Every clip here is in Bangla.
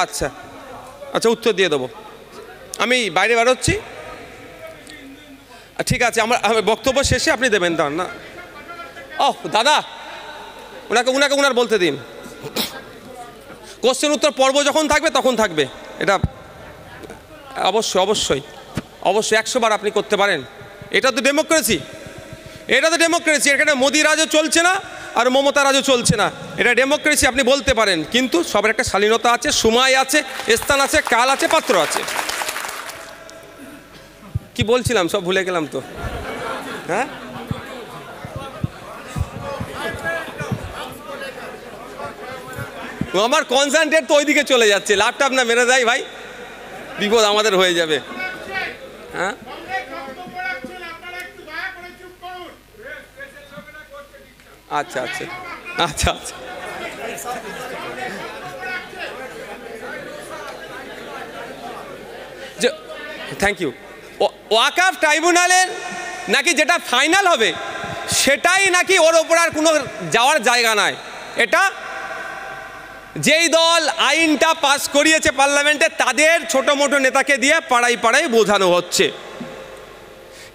আচ্ছা আচ্ছা, উত্তর দিয়ে দেবো। আমি বাইরে বেরোচ্ছি, ঠিক আছে। আমার বক্তব্য শেষে আপনি দেবেন, তার না? ওহ দাদা, ওনার বলতে দিন। কোশ্চেন উত্তর পর্ব যখন থাকবে তখন থাকবে, এটা অবশ্যই অবশ্যই অবশ্যই 100 বার আপনি করতে পারেন। এটা তো ডেমোক্রেসি, এখানে মোদি রাজও চলছে না আর মমতা রাজও চলছে না, এটা ডেমোক্রেসি। আপনি বলতে পারেন, কিন্তু সবার একটা শালীনতা আছে, সময় আছে, স্থান আছে, কাল আছে, পাত্র আছে। কি বলছিলাম সব ভুলে গেলাম তো। হ্যাঁ, আমার কনসেন্ট্রেট তো ওইদিকে চলে যাচ্ছে। ল্যাপটপ না মেরে দেয় ভাই, বিপদ আমাদের হয়ে যাবে। হ্যাঁ, আচ্ছা আচ্ছা আচ্ছা আচ্ছা, থ্যাংক ইউ। ওয়াকফ ট্রাইব্যুনালের নাকি যেটা ফাইনাল হবে সেটাই নাকি ওর ওপর আর কোনো যাওয়ার জায়গা নাই। এটা যেই দল আইনটা পাস করিয়েছে পার্লামেন্টে তাদের ছোটো মোটো নেতাকে দিয়ে পাড়ায় পাড়ায় বোঝানো হচ্ছে।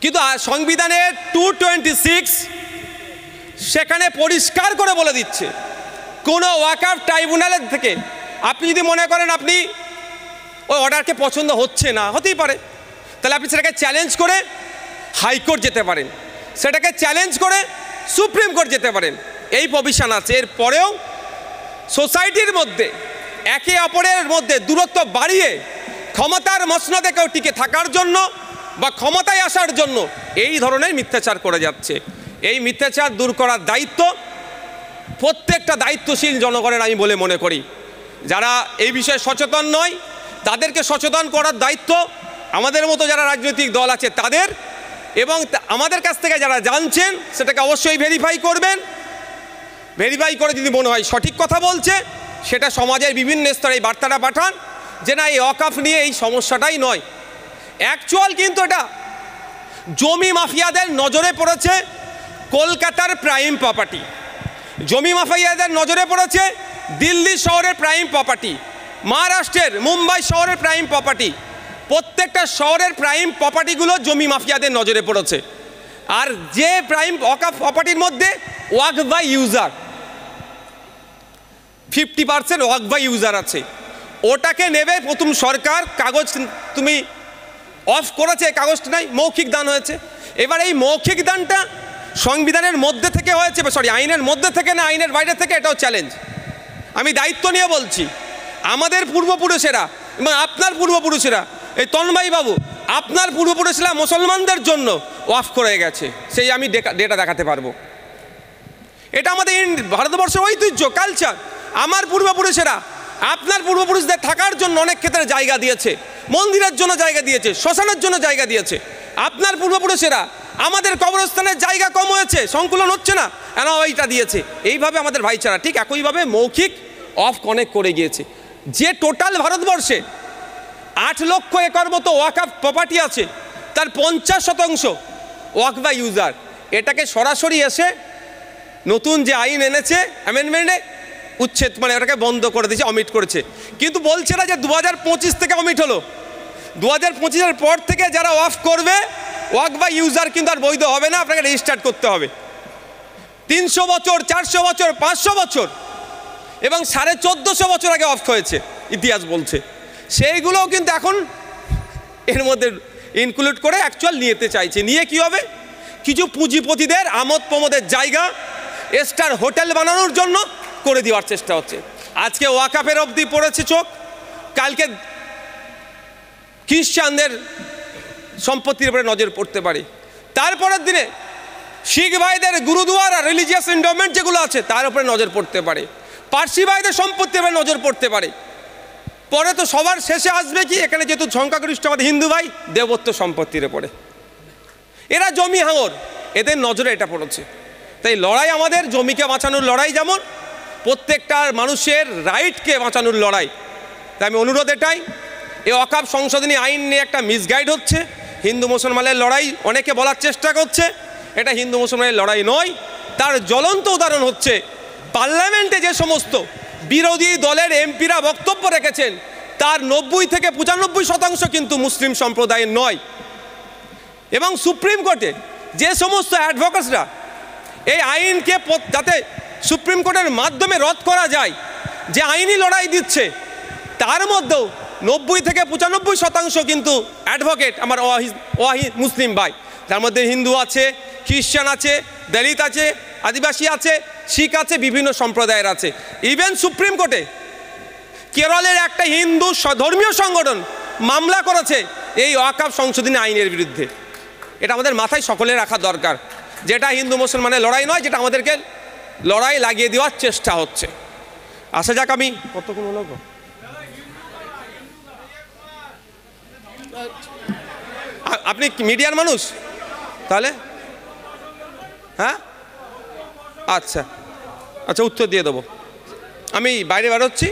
কিন্তু সংবিধানের 226 সেখানে পরিষ্কার করে বলে দিচ্ছে, কোনো ওয়াকফ ট্রাইব্যুনালের থেকে আপনি যদি মনে করেন আপনি ওই অর্ডারকে পছন্দ হচ্ছে না, হতেই পারে, তাহলে আপনি সেটাকে চ্যালেঞ্জ করে হাইকোর্ট যেতে পারেন, সেটাকে চ্যালেঞ্জ করে সুপ্রিম কোর্ট যেতে পারেন, এই প্রভিশন আছে। এরপরেও সোসাইটির মধ্যে একে অপরের মধ্যে দূরত্ব বাড়িয়ে ক্ষমতার মসনদে কেউ টিকে থাকার জন্য বা ক্ষমতায় আসার জন্য এই ধরনের মিথ্যাচার করে যাচ্ছে। এই মিথ্যাচার দূর করার দায়িত্ব প্রত্যেকটা দায়িত্বশীল জনগণের আমি বলে মনে করি। যারা এই বিষয়ে সচেতন নয় তাদেরকে সচেতন করার দায়িত্ব আমাদের মতো যারা রাজনৈতিক দল আছে তাদের, এবং আমাদের কাছ থেকে যারা জানছেন সেটাকে অবশ্যই ভেরিফাই করবেন। ভেরিফাই করে যদি মনে হয় সঠিক কথা বলছে, সেটা সমাজের বিভিন্ন স্তরে এই বার্তাটা পাঠান যে না, এই ওয়াকফ নিয়ে এই সমস্যাটাই নয়। অ্যাকচুয়াল কিন্তু এটা জমি মাফিয়াদের নজরে পড়েছে। কলকাতার প্রাইম প্রপার্টি, জমি মাফিয়াদের নজরে পড়েছে দিল্লি শহরের প্রাইম প্রপার্টি, মহারাষ্ট্রের মুম্বাই শহরের প্রাইম প্রপার্টি, প্রত্যেকটা শহরের প্রাইম প্রপার্টিগুলো জমি মাফিয়াদের নজরে পড়েছে। আর যে প্রাইম ওয়াকফ প্রপার্টির মধ্যে ওয়াকফ বাই ইউজার 50% ওয়াকফ বাই ইউজার আছে, ওটাকে নেবে প্রথম সরকার। কাগজ তুমি অফ করেছে, কাগজটা নাই, মৌখিক দান হয়েছে। এবার এই মৌখিক দানটা সংবিধানের মধ্যে থেকে হয়েছে, আইনের মধ্যে থেকে না আইনের বাইরে থেকে, এটাও চ্যালেঞ্জ। আমি দায়িত্ব নিয়ে বলছি, আমাদের পূর্বপুরুষেরা এবং আপনার পূর্বপুরুষেরা, এই তন্ময় বাবু, আপনার পূর্বপুরুষরা মুসলমানদের জন্য ওয়াকফ করে গেছে, সেই আমি ডেটা দেখাতে পারবো। এটা আমাদের ভারতবর্ষের ঐতিহ্য, কালচার। আমার পূর্বপুরুষেরা আপনার পূর্বপুরুষদের থাকার জন্য অনেক ক্ষেত্রে জায়গা দিয়েছে, মন্দিরের জন্য জায়গা দিয়েছে, শ্মশানের জন্য জায়গা দিয়েছে। আপনার পূর্বপুরুষেরা আমাদের কবরস্থানের জায়গা কম হয়েছে, সংকুলন হচ্ছে না, এনা ওইটা দিয়েছে। এইভাবে আমাদের ভাইচারা ঠিক একইভাবে মৌখিক অফ কনেক্ট করে গিয়েছে। যে টোটাল ভারতবর্ষে 8 লক্ষ একর মতো ওয়াকফ প্রপার্টি আছে, তার 50% ওয়াকফ বাই ইউজার। এটাকে সরাসরি এসে নতুন যে আইন এনেছে অ্যামেন্ডমেন্টে উচ্ছেদ, মানে ওটাকে বন্ধ করে দিয়েছে, অমিট করেছে। কিন্তু বলছে না যে 2025 থেকে অমিট হলো। 2025-এর পর থেকে যারা ওয়াকফ করবে ওয়াকফ বাই ইউজার কিন্তু আর বৈধ হবে না, আপনাকে রেজিস্টার্ড করতে হবে। 300 বছর, 400 বছর, 500 বছর এবং 1450 বছর আগে ওয়াকফ হয়েছে, ইতিহাস বলছে। সেইগুলোও কিন্তু এখন এর মধ্যে ইনক্লুড করে অ্যাকচুয়াল নিতে চাইছে। নিয়ে কি হবে, কিছু পুঁজিপতিদের আমোদ প্রমোদের জায়গা স্টার হোটেল বানানোর জন্য করে দেওয়ার চেষ্টা হচ্ছে। আজকে ওয়াকফের অবধি পড়েছে চোখ, কালকে খ্রিস্টানদের সম্পত্তির উপরে নজর পড়তে পারে, তারপরের দিনে শিখ ভাইদের গুরুদুয়ারা রিলিজিয়াস এন্ডোমেন্ট যেগুলো আছে তার উপরে নজর পড়তে পারে, পার্সি ভাইদের সম্পত্তির উপরে নজর পড়তে পারে। পরে তো সবার শেষে আসবে কি, এখানে যেহেতু সংখ্যাগরিষ্ঠ আমাদের হিন্দু ভাই, দেবত্ব সম্পত্তির উপরে। এরা জমি হাঙর, এদের নজরে এটা পড়েছে। তাই লড়াই আমাদের, জমিকে বাঁচানোর লড়াই যেমন প্রত্যেকটা মানুষের রাইটকে বাঁচানোর লড়াই। তাই আমি অনুরোধ এটাই, এই ওয়াকফ সংশোধনী আইন নিয়ে একটা মিসগাইড হচ্ছে, হিন্দু মুসলমানের লড়াই অনেকে বলার চেষ্টা করছে, এটা হিন্দু মুসলমানের লড়াই নয়। তার জ্বলন্ত উদাহরণ হচ্ছে পার্লামেন্টে যে সমস্ত বিরোধী দলের এমপিরা বক্তব্য রেখেছেন তার 90 থেকে 95% কিন্তু মুসলিম সম্প্রদায়ের নয়। এবং সুপ্রিম কোর্টে যে সমস্ত অ্যাডভোকেটসরা এই আইনকে যাতে সুপ্রিম কোর্টের মাধ্যমে রদ করা যায় যে আইনি লড়াই দিচ্ছে, তার মধ্যেও 90 থেকে 95% কিন্তু অ্যাডভোকেট আমার মুসলিম ভাই। তার মধ্যে হিন্দু আছে, খ্রিস্টান আছে, দলিত আছে, আদিবাসী আছে, শিখ আছে, বিভিন্ন সম্প্রদায়ের আছে। ইভেন সুপ্রিম কোর্টে কেরলের একটা হিন্দু ধর্মীয় সংগঠন মামলা করেছে এই ওয়াকফ সংশোধনী আইনের বিরুদ্ধে। এটা আমাদের মাথায় সকলে রাখা দরকার, যেটা হিন্দু মুসলমানের লড়াই নয়, যেটা আমাদেরকে লড়াই লাগিয়ে দেওয়ার চেষ্টা হচ্ছে। আসা যাক, আমি কতক্ষণ হলো? আপনি মিডিয়ার মানুষ তাহলে? হ্যাঁ, আচ্ছা আচ্ছা, উত্তর দিয়ে দেবো। আমি বাইরে বেরোচ্ছি,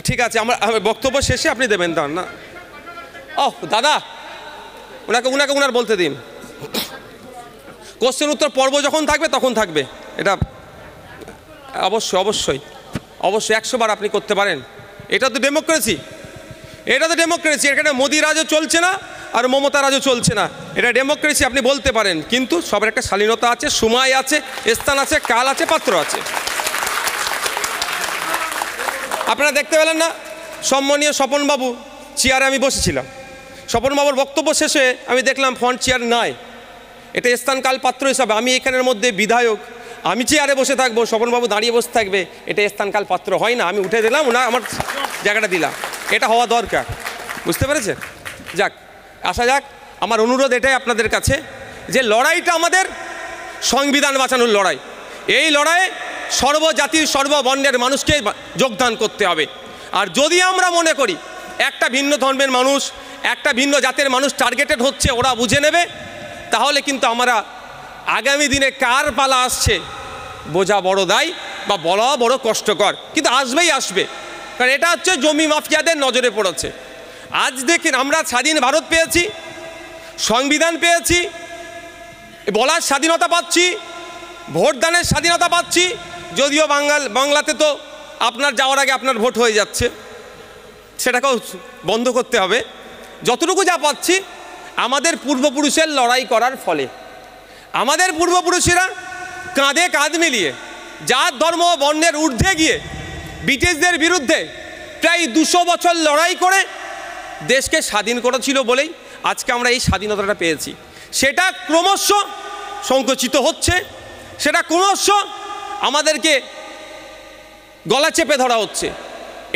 ঠিক আছে। আমার বক্তব্য শেষে আপনি দেবেন তার না? দাদা, ওনার বলতে দিন। কোশ্চেন উত্তর পর্ব যখন থাকবে তখন থাকবে। এটা অবশ্যই অবশ্যই অবশ্যই 100 বার আপনি করতে পারেন। এটা তো ডেমোক্রেসি, এখানে মোদি রাজও চলছে না আর মমতা রাজও চলছে না, এটা ডেমোক্রেসি। আপনি বলতে পারেন, কিন্তু সবার একটা শালীনতা আছে, সময় আছে, স্থান আছে, কাল আছে, পাত্র আছে। আপনারা দেখতে পেলেন না, সম্মানীয় স্বপনবাবু চেয়ারে আমি বসেছিলাম, স্বপনবাবুর বক্তব্য শেষে আমি দেখলাম ফ্রন্ট চেয়ার নাই। এটা স্থান কাল পাত্র হিসাবে আমি এখানের মধ্যে বিধায়ক, আমি চেয়ারে বসে থাকবো, স্বপনবাবু দাঁড়িয়ে বসে থাকবে, এটা স্থান কাল পাত্র হয় না। আমি উঠে দিলাম, আমার জায়গাটা দিলাম, এটা হওয়া দরকার। বুঝতে পেরেছেন? যাক, আসা যাক। আমার অনুরোধ এটাই আপনাদের কাছে যে লড়াইটা আমাদের সংবিধান বাঁচানোর লড়াই। এই লড়াইয়ে সর্বজাতির সর্ববর্ণের মানুষকে যোগদান করতে হবে। আর যদি আমরা মনে করি একটা ভিন্ন ধর্মের মানুষ, একটা ভিন্ন জাতের মানুষ টার্গেটেড হচ্ছে, ওরা বুঝে নেবে, তাহলে কিন্তু আমরা আগামী দিনে কার পালা আসছে বোঝা বড় দায় বা বলা বড় কষ্টকর, কিন্তু আসবেই আসবে। কারণ এটা হচ্ছে জমি মাফিয়াদের নজরে পড়েছে। আজ দেখেন, আমরা স্বাধীন ভারত পেয়েছি, সংবিধান পেয়েছি, বলার স্বাধীনতা পাচ্ছি, ভোটদানের স্বাধীনতা পাচ্ছি। যদিও বাংলাতে তো আপনার যাওয়ার আগে আপনার ভোট হয়ে যাচ্ছে, সেটাকেও বন্ধ করতে হবে। যতটুকু যা পাচ্ছি আমাদের পূর্বপুরুষের লড়াই করার ফলে। আমাদের পূর্বপুরুষেরা কাঁধে কাঁধ মিলিয়ে জাত ধর্ম বর্ণের ঊর্ধ্বে গিয়ে ব্রিটিশদের বিরুদ্ধে প্রায় 200 বছর লড়াই করে দেশকে স্বাধীন করেছিল বলেই আজকে আমরা এই স্বাধীনতাটা পেয়েছি। সেটা ক্রমশ সংকুচিত হচ্ছে, সেটা ক্রমশ আমাদেরকে গলা চেপে ধরা হচ্ছে।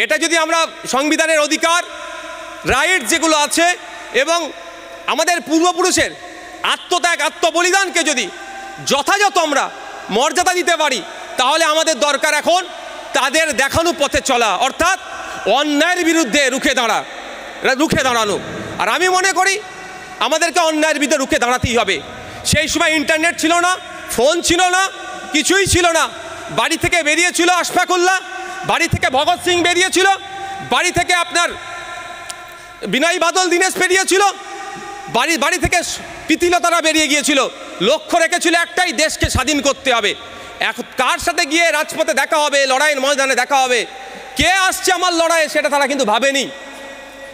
এটা যদি আমরা সংবিধানের অধিকার, রাইট যেগুলো আছে এবং আমাদের পূর্বপুরুষের আত্মত্যাগ, আত্মবলিদানকে যদি যথাযথ আমরা মর্যাদা দিতে পারি, তাহলে আমাদের দরকার এখন তাদের দেখানো পথে চলা, অর্থাৎ অন্যায়ের বিরুদ্ধে রুখে দাঁড়ানো। আর আমি মনে করি আমাদেরকে অন্যায়ের বিরুদ্ধে রুখে দাঁড়াতেই হবে। সেই সময় ইন্টারনেট ছিল না, ফোন ছিল না, কিছুই ছিল না। বাড়ি থেকে বেরিয়েছিল আশফাকুল্লাহ, বাড়ি থেকে ভগৎ সিং বেরিয়েছিল, বাড়ি থেকে আপনার বিনয় বাদল দীনেশ বেরিয়েছিল, বাড়ি থেকে প্রীতিলতারা বেরিয়ে গিয়েছিল। লক্ষ্য রেখেছিল একটাই, দেশকে স্বাধীন করতে হবে। এখন কার সাথে গিয়ে রাজপথে দেখা হবে, লড়াইয়ের ময়দানে দেখা হবে, কে আসছে আমার লড়াইয়ে, সেটা তারা কিন্তু ভাবেনি।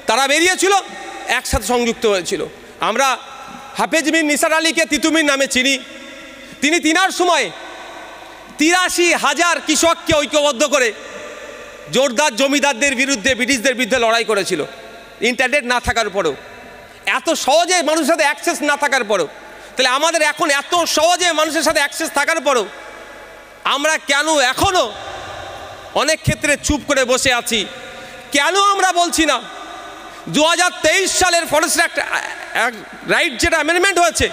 তারা বেরিয়েছিল, একসাথে সংযুক্ত হয়েছিল। আমরা হাফেজ বিন নিসার আলীকে তিতুমির নামে চিনি। তিনি তিনার সময় 83,000 কৃষককে ঐক্যবদ্ধ করে জোরদার জমিদারদের বিরুদ্ধে, ব্রিটিশদের বিরুদ্ধে লড়াই করেছিল। ইন্টারনেট না থাকার পরেও, এত সহজে মানুষের সাথে অ্যাক্সেস না থাকার পরেও, তাহলে আমাদের এখন এত সহজে মানুষের সাথে অ্যাক্সেস থাকার পরেও আমরা কেন এখনও অনেক ক্ষেত্রে চুপ করে বসে আছি? কেন আমরা বলছি না 2023 সালের ফরেস্ট রাইট যেটা অ্যামেন্ডমেন্ট হয়েছে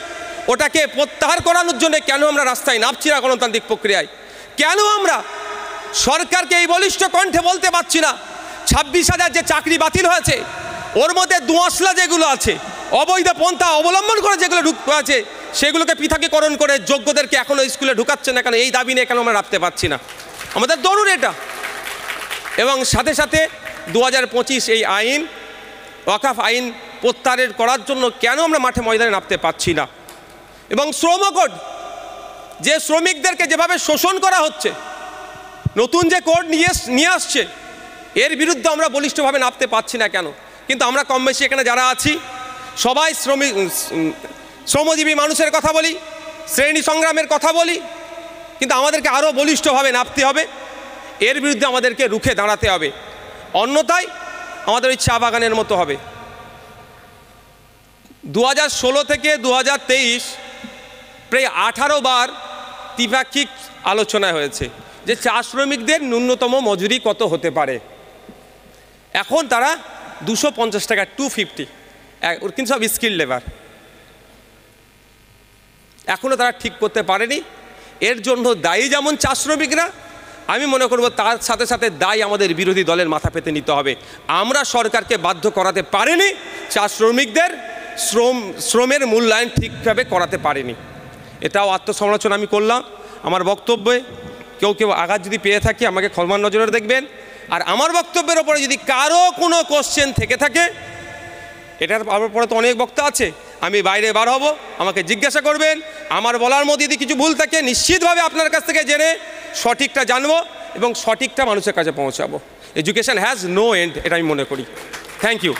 ওটাকে প্রত্যাহার করানোর জন্য কেন আমরা রাস্তায় নামছি না গণতান্ত্রিক প্রক্রিয়ায়? কেন আমরা সরকারকে এই বলিষ্ঠ কণ্ঠে বলতে পারছি না 26,000 যে চাকরি বাতিল হয়েছে ওর মধ্যে দুয়াশলা যেগুলো আছে, অবৈধ পন্থা অবলম্বন করে যেগুলো আছে, সেগুলোকে পৃথকীকরণ করে যোগ্যদেরকে এখনও স্কুলে ঢুকাচ্ছে না কেন? এই দাবি নিয়ে কেন আমরা রাখতে পারছি না? আমাদের দরুন এটা। এবং সাথে সাথে 2025 এই আইন, ওয়াকফ আইন প্রত্যাহার করার জন্য কেন আমরা মাঠে ময়দানে নামতে পারছি না? এবং শ্রম কোড, যে শ্রমিকদেরকে যেভাবে শোষণ করা হচ্ছে, নতুন যে কোড নিয়ে আসছে এর বিরুদ্ধে আমরা বলিষ্ঠভাবে নামতে পারছি না কেন? কিন্তু আমরা কম বেশি এখানে যারা আছি সবাই শ্রমজীবী মানুষের কথা বলি, শ্রেণী সংগ্রামের কথা বলি, কিন্তু আমাদেরকে আরও বলিষ্ঠভাবে নামতে হবে। এর বিরুদ্ধে আমাদেরকে রুখে দাঁড়াতে হবে, অন্যথায় আমাদের ওই চা বাগানের মতো হবে। 2016 থেকে 2023 প্রায় 18 বার দ্বিপাক্ষিক আলোচনা হয়েছে যে চা শ্রমিকদের ন্যূনতম মজুরি কত হতে পারে। এখন তারা 250 টাকা 250, কিন্তু সব স্কিল লেবার, এখনও তারা ঠিক করতে পারেনি। এর জন্য দায়ী যেমন চা শ্রমিকরা, আমি মনে করব তার সাথে সাথে দায়ী আমাদের বিরোধী দলের মাথা পেতে নিতে হবে। আমরা সরকারকে বাধ্য করাতে পারিনি, চা শ্রমিকদের শ্রমের মূল্যায়ন ঠিকভাবে করাতে পারিনি। এটাও আত্মসমালোচনা আমি করলাম আমার বক্তব্যে। কেউ আঘাত যদি পেয়ে থাকি আমাকে ক্ষমার নজরে দেখবেন। আর আমার বক্তব্যের ওপরে যদি কারো কোনো কোশ্চেন থেকে থাকে, এটার পরে তো অনেক বক্তা আছে, আমি বাইরে বার হব, আমাকে জিজ্ঞাসা করবেন। আমার বলার মধ্যে যদি কিছু ভুল থাকে নিশ্চিতভাবে আপনার কাছ থেকে জেনে সঠিকটা জানবো এবং সঠিকটা মানুষের কাছে পৌঁছাবো। এডুকেশন হ্যাজ নো এন্ড, এটা আমি মনে করি। Thank you.